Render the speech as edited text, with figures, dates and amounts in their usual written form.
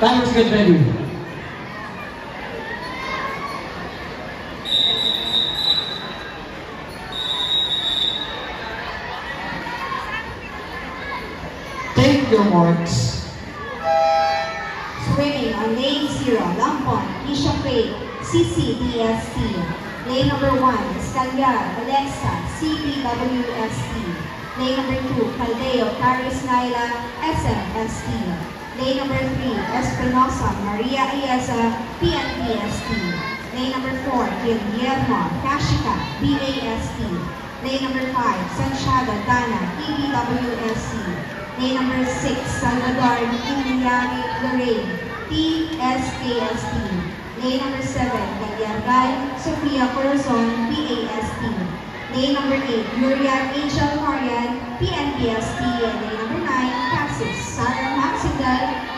Timers get ready. Take your marks. Swimming on lane 0, Lampon, Isha Faye, CCDST. Lane number 1, Escaliar, Alexa, CPWST. Lane number 2, Caldeo, Paris Naila, SMST. Lane number 3, Espinosa, Maria Ieza, PNPST. Lane number 4, Guillermo, Kashika, BAST. Lane number 5, Santiago, Dana, PBWSC. Lane number 6, Salvador, Kiliani, Lorraine, TSKST. Lane number 7, Gagliargay, Sofia Corazon, PAST. Lane number 8, Yurian Angel Marian, PNPST. And lane number 9, Caxis, Sarah Maxindal,